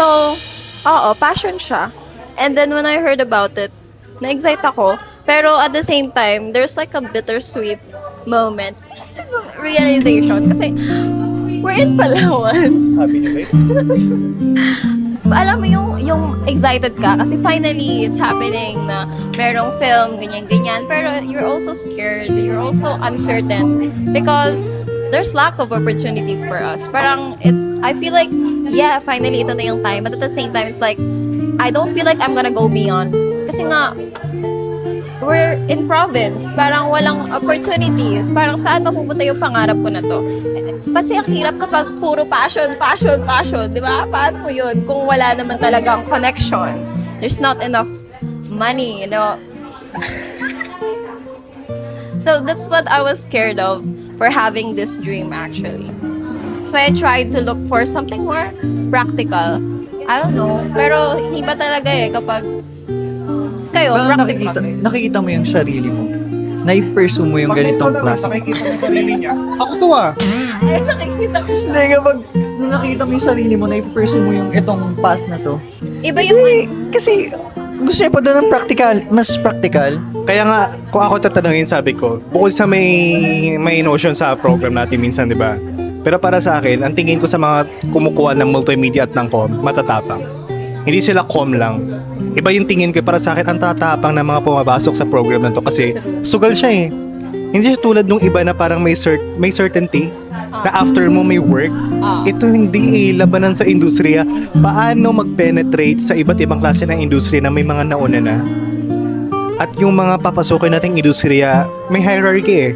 So, oo, passion siya. And then when I heard about it, na-excite ako. Pero at the same time, there's like a bittersweet moment. Kasi realization. Kasi, we're in Palawan. Sabi niyo ba? Alam mo yung excited ka kasi finally it's happening na merong film, ganyan-ganyan. Pero you're also scared. You're also uncertain because there's lack of opportunities for us. Parang I feel like, yeah, finally ito na yung time. But at the same time, it's like, I don't feel like I'm gonna go beyond. Kasi nga, we're in province. Parang walang opportunities. Parang saan mapupunta yung pangarap ko na to? Kasi ang hirap kapag puro passion, di ba? Paano mo yun kung wala naman talagang connection? There's not enough money, you know? So that's what I was scared of for having this dream actually. So I tried to look for something more practical. I don't know. Pero iba talaga kapag kayo, Parang practical. nakikita mo yung sarili mo. Na-pursue mo yung ganitong klase. Nakikita mo yung sarili niya. Ako to Ay, nakikita ko siya. Hindi, kapag nung nakikita mo yung sarili mo, na-pursue mo yung itong path na to. Iba yung Hindi, kasi gusto niya pa doon ng practical, mas practical. Kaya nga, kung ako tatanungin, sabi ko, bukod sa may notion sa program natin minsan, di ba? Pero para sa akin, ang tingin ko sa mga kumukuha ng multimedia at ng com, matatapang. Hindi sila com lang. Iba yung tingin ko para sa akin, ang tatapang ng mga pumapasok sa program na to kasi sugal siya eh. Hindi siya tulad nung iba na parang may certainty na after mo may work. Ito hindi labanan sa industriya. Paano mag-penetrate sa iba't ibang klase ng industriya na may mga nauna na? At yung mga papasukin nating industriya, may hierarchy eh.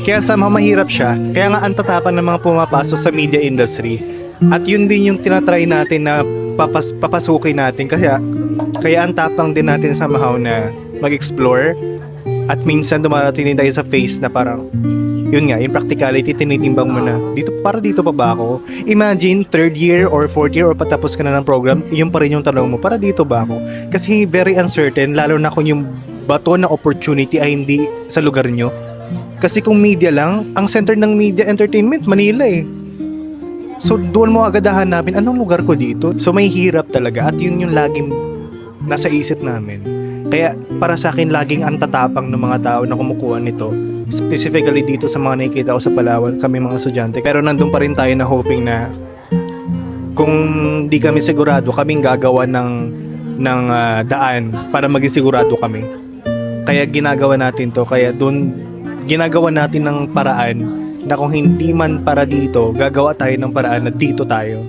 Kaya somehow mahirap siya. Kaya nga ang tatapang ng mga pumapasok sa media industry. At yun din yung tinatry natin na papasukin natin. Kaya ang tapang din natin somehow na mag-explore. At minsan dumarating din tayo sa phase na parang, yun nga, yung practicality, tinitimbang mo na, dito pa ba ako? Imagine, third year or fourth year or patapos ka na ng program, yun pa rin yung tanong mo, para dito ba ako? Kasi very uncertain, lalo na kung yung bato na opportunity ay hindi sa lugar nyo. Kasi kung media lang, ang center ng media entertainment, Manila eh. So doon mo agad hahanapin, anong lugar ko dito? So may hirap talaga at yun yung laging nasa isip namin. Kaya para sa akin, laging ang tatapang ng mga tao na kumukuha nito. Specifically dito sa mga nakikita ko sa Palawan, kami mga estudyante. Pero nandun pa rin tayo na hoping na kung di kami sigurado, kaming gagawa ng daan para maging sigurado kami. Kaya ginagawa natin to. Kaya doon ginagawa natin ng paraan na kung hindi man para dito, gagawa tayo ng paraan na dito tayo.